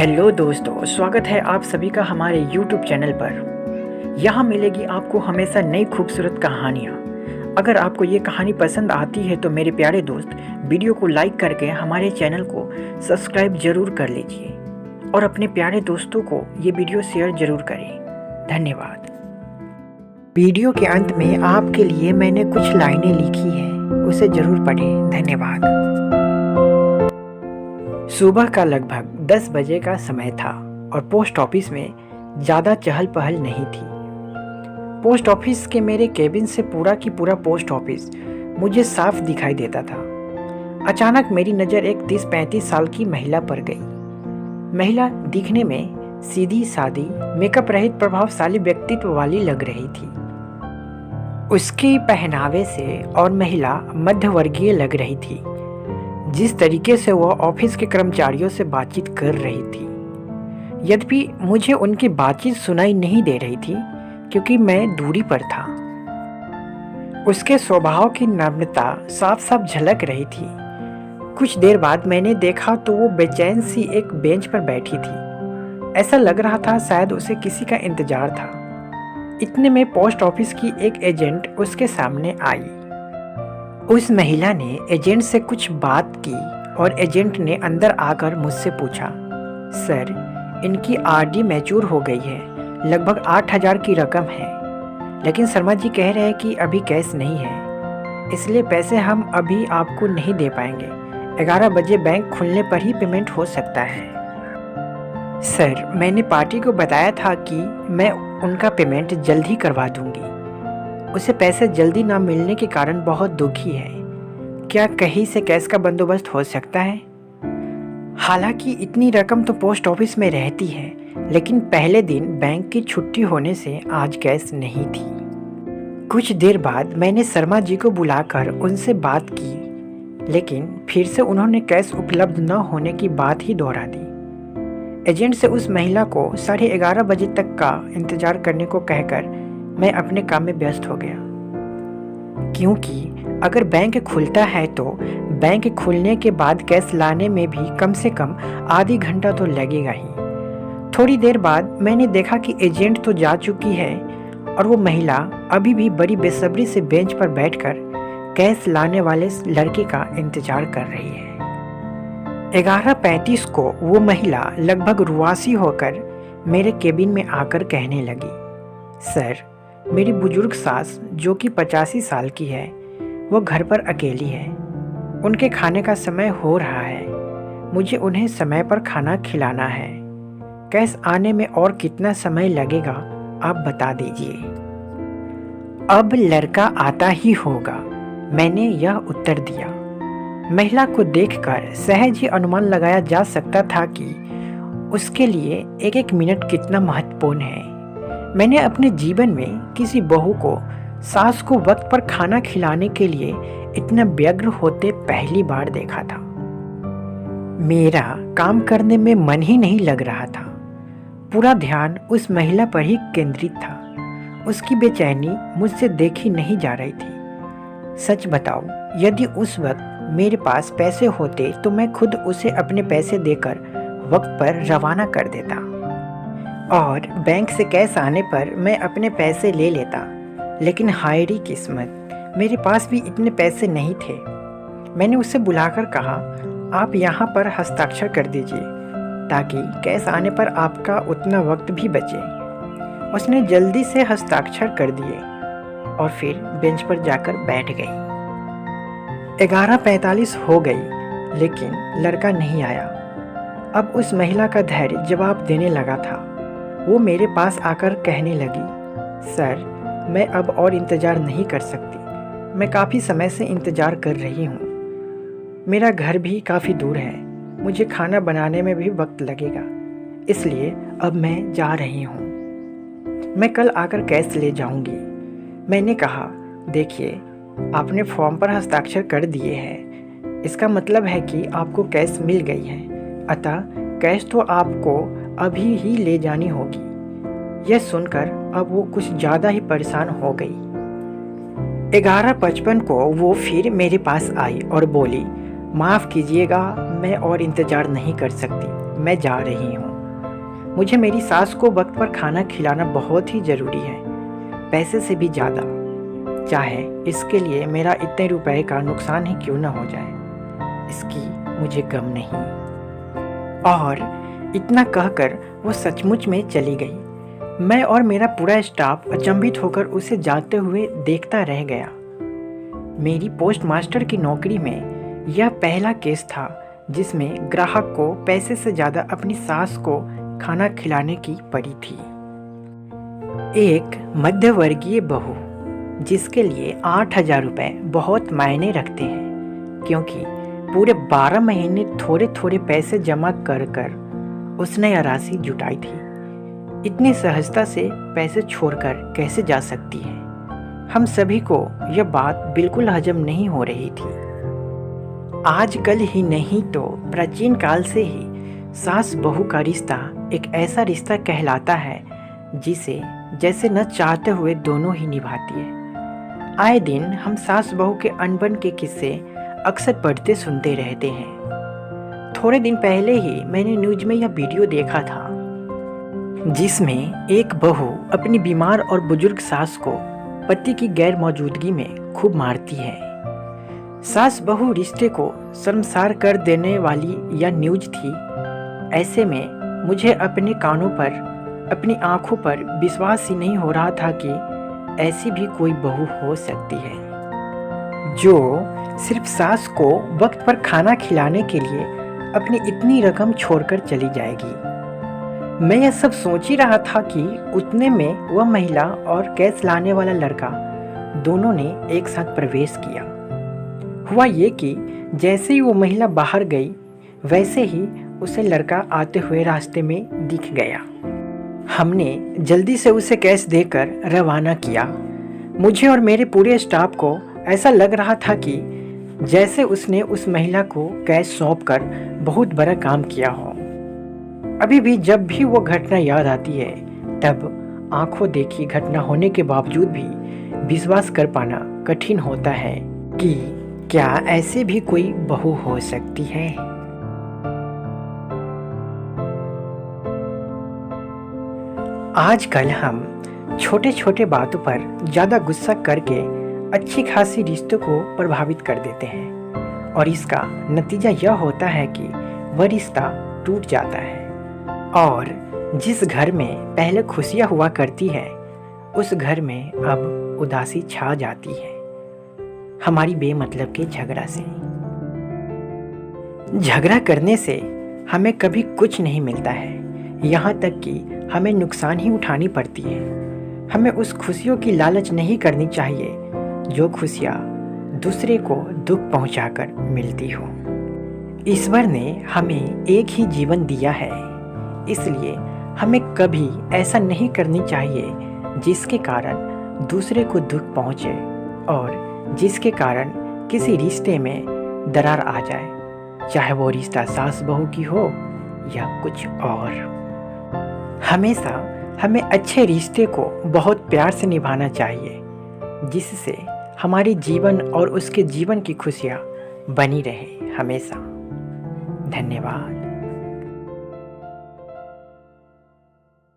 Hello दोस्तों, स्वागत है आप सभी का हमारे YouTube चैनल पर। यहाँ मिलेगी आपको हमेशा नई खूबसूरत कहानियाँ। अगर आपको ये कहानी पसंद आती है तो मेरे प्यारे दोस्त वीडियो को लाइक करके हमारे चैनल को सब्सक्राइब जरूर कर लीजिए और अपने प्यारे दोस्तों को ये वीडियो शेयर जरूर करें। धन्यवाद। वीडियो के अंत में आपके लिए मैंने कुछ लाइनें लिखी हैं, उसे जरूर पढ़ें। धन्यवाद। सुबह का लगभग 10 बजे का समय था और पोस्ट ऑफिस में ज़्यादा चहल पहल नहीं थी। पोस्ट ऑफिस के मेरे केबिन से पूरा की पूरा पोस्ट ऑफिस मुझे साफ दिखाई देता था। अचानक मेरी नज़र एक 30-35 साल की महिला पर गई। महिला दिखने में सीधी सादी, मेकअप रहित प्रभावशाली व्यक्तित्व वाली लग रही थी। उसके पहनावे से और महिला मध्यवर्गीय लग रही थी। जिस तरीके से वह ऑफिस के कर्मचारियों से बातचीत कर रही थी, यद्यपि मुझे उनकी बातचीत सुनाई नहीं दे रही थी क्योंकि मैं दूरी पर था। उसके स्वभाव की नम्रता साफ साफ झलक रही थी। कुछ देर बाद मैंने देखा तो वो बेचैन सी एक बेंच पर बैठी थी। ऐसा लग रहा था शायद उसे किसी का इंतजार था। इतने में पोस्ट ऑफिस की एक एजेंट उसके सामने आई। उस महिला ने एजेंट से कुछ बात की और एजेंट ने अंदर आकर मुझसे पूछा, सर, इनकी आरडी मैच्योर हो गई है, लगभग 8,000 की रकम है, लेकिन शर्मा जी कह रहे हैं कि अभी कैश नहीं है, इसलिए पैसे हम अभी आपको नहीं दे पाएंगे। 11 बजे बैंक खुलने पर ही पेमेंट हो सकता है। सर, मैंने पार्टी को बताया था कि मैं उनका पेमेंट जल्द ही करवा दूंगी। उसे पैसे जल्दी ना मिलने के कारण बहुत दुखी है। क्या कहीं से कैश का बंदोबस्त हो सकता है? हालांकि इतनी रकम तो पोस्ट ऑफिस में रहती है, लेकिन पहले दिन बैंक की छुट्टी होने से आज कैश नहीं थी। कुछ देर बाद मैंने शर्मा जी को बुलाकर उनसे बात की, लेकिन फिर से उन्होंने कैश उपलब्ध न होने की बात ही दोहरा दी। एजेंट से उस महिला को 11:30 बजे तक का इंतजार करने को कहकर मैं अपने काम में व्यस्त हो गया, क्योंकि अगर बैंक खुलता है तो बैंक खुलने के बाद कैश लाने में भी कम से कम आधी घंटा तो लगेगा ही। थोड़ी देर बाद मैंने देखा कि एजेंट तो जा चुकी है और वो महिला अभी भी बड़ी बेसब्री से बेंच पर बैठकर कैश लाने वाले लड़के का इंतजार कर रही है। 11:35 को वो महिला लगभग रुआसी होकर मेरे केबिन में आकर कहने लगी, सर, मेरी बुजुर्ग सास जो कि 85 साल की है, वो घर पर अकेली है। उनके खाने का समय हो रहा है। मुझे उन्हें समय पर खाना खिलाना है। कैश आने में और कितना समय लगेगा आप बता दीजिए। अब लड़का आता ही होगा, मैंने यह उत्तर दिया। महिला को देखकर सहज ही अनुमान लगाया जा सकता था कि उसके लिए एक एक मिनट कितना महत्वपूर्ण है। मैंने अपने जीवन में किसी बहू को सास को वक्त पर खाना खिलाने के लिए इतना व्यग्र होते पहली बार देखा था। मेरा काम करने में मन ही नहीं लग रहा था। पूरा ध्यान उस महिला पर ही केंद्रित था। उसकी बेचैनी मुझसे देखी नहीं जा रही थी। सच बताओ, यदि उस वक्त मेरे पास पैसे होते तो मैं खुद उसे अपने पैसे देकर वक्त पर रवाना कर देता और बैंक से कैश आने पर मैं अपने पैसे ले लेता। लेकिन हाय री किस्मत, मेरे पास भी इतने पैसे नहीं थे। मैंने उसे बुलाकर कहा, आप यहाँ पर हस्ताक्षर कर दीजिए ताकि कैश आने पर आपका उतना वक्त भी बचे। उसने जल्दी से हस्ताक्षर कर दिए और फिर बेंच पर जाकर बैठ गई। 11:45 हो गई, लेकिन लड़का नहीं आया। अब उस महिला का धैर्य जवाब देने लगा था। वो मेरे पास आकर कहने लगी, सर, मैं अब और इंतज़ार नहीं कर सकती। मैं काफ़ी समय से इंतज़ार कर रही हूँ। मेरा घर भी काफ़ी दूर है। मुझे खाना बनाने में भी वक्त लगेगा, इसलिए अब मैं जा रही हूँ। मैं कल आकर कैश ले जाऊँगी। मैंने कहा, देखिए, आपने फॉर्म पर हस्ताक्षर कर दिए हैं, इसका मतलब है कि आपको कैश मिल गई है, अतः कैश तो आपको अभी ही ले जानी होगी। यह सुनकर अब वो कुछ ज़्यादा ही परेशान हो गई। 11:55 को वो फिर मेरे पास आई और बोली, माफ़ कीजिएगा, मैं और इंतज़ार नहीं कर सकती। मैं जा रही हूँ। मुझे मेरी सास को वक्त पर खाना खिलाना बहुत ही ज़रूरी है, पैसे से भी ज़्यादा, चाहे इसके लिए मेरा इतने रुपए का नुकसान ही क्यों न हो जाए, इसकी मुझे गम नहीं। और इतना कहकर वो सचमुच में चली गई। मैं और मेरा पूरा स्टाफ अचंभित होकर उसे जाते हुए देखता रह गया। मेरी पोस्ट मास्टर की नौकरी में यह पहला केस था जिसमें ग्राहक को पैसे से ज़्यादा अपनी सास को खाना खिलाने की पड़ी थी। एक मध्यवर्गीय बहू जिसके लिए 8,000 रुपये बहुत मायने रखते हैं, क्योंकि पूरे 12 महीने थोड़े थोड़े पैसे जमा कर कर उसने यह राशि जुटाई थी, इतनी सहजता से पैसे छोड़कर कैसे जा सकती है। हम सभी को यह बात बिल्कुल हजम नहीं हो रही थी। आजकल ही नहीं तो प्राचीन काल से ही सास बहू का रिश्ता एक ऐसा रिश्ता कहलाता है जिसे जैसे न चाहते हुए दोनों ही निभाती है। आए दिन हम सास बहू के अनबन के किस्से अक्सर पढ़ते सुनते रहते हैं। थोड़े दिन पहले ही मैंने न्यूज़ में यह वीडियो देखा था जिसमें एक बहू अपनी बीमार और बुजुर्ग सास को पति की गैर मौजूदगी में खूब मारती है। सास बहू रिश्ते को शर्मसार कर देने वाली यह न्यूज़ थी। ऐसे में मुझे अपने कानों पर, अपनी आंखों पर विश्वास ही नहीं हो रहा था कि ऐसी भी कोई बहू हो सकती है जो सिर्फ सास को वक्त पर खाना खिलाने के लिए अपनी इतनी रकम छोड़कर चली जाएगी। मैं यह सब सोच ही रहा था कि उतने में वह महिला और गैस लाने वाला लड़का दोनों ने एक साथ प्रवेश किया। हुआ ये कि जैसे ही वो महिला बाहर गई वैसे ही उसे लड़का आते हुए रास्ते में दिख गया। हमने जल्दी से उसे कैश देकर रवाना किया। मुझे और मेरे पूरे स्टाफ को ऐसा लग रहा था कि जैसे उसने उस महिला को कैश सौंपकर बहुत बड़ा काम किया हो। अभी भी जब भी वो घटना याद आती है तब आंखों देखी घटना होने के बावजूद भी विश्वास कर पाना कठिन होता है कि क्या ऐसे भी कोई बहू हो सकती है। आजकल हम छोटे छोटे बातों पर ज़्यादा गुस्सा करके अच्छी खासी रिश्तों को प्रभावित कर देते हैं और इसका नतीजा यह होता है कि वह रिश्ता टूट जाता है और जिस घर में पहले खुशियाँ हुआ करती है उस घर में अब उदासी छा जाती है हमारी बेमतलब के झगड़ा से। झगड़ा करने से हमें कभी कुछ नहीं मिलता है, यहाँ तक कि हमें नुकसान ही उठानी पड़ती है। हमें उस खुशियों की लालच नहीं करनी चाहिए जो खुशियाँ दूसरे को दुख पहुंचाकर मिलती हो। ईश्वर ने हमें एक ही जीवन दिया है, इसलिए हमें कभी ऐसा नहीं करनी चाहिए जिसके कारण दूसरे को दुख पहुंचे और जिसके कारण किसी रिश्ते में दरार आ जाए, चाहे वो रिश्ता सास बहू की हो या कुछ और। हमेशा हमें अच्छे रिश्ते को बहुत प्यार से निभाना चाहिए जिससे हमारे जीवन और उसके जीवन की खुशियाँ बनी रहे हमेशा। धन्यवाद।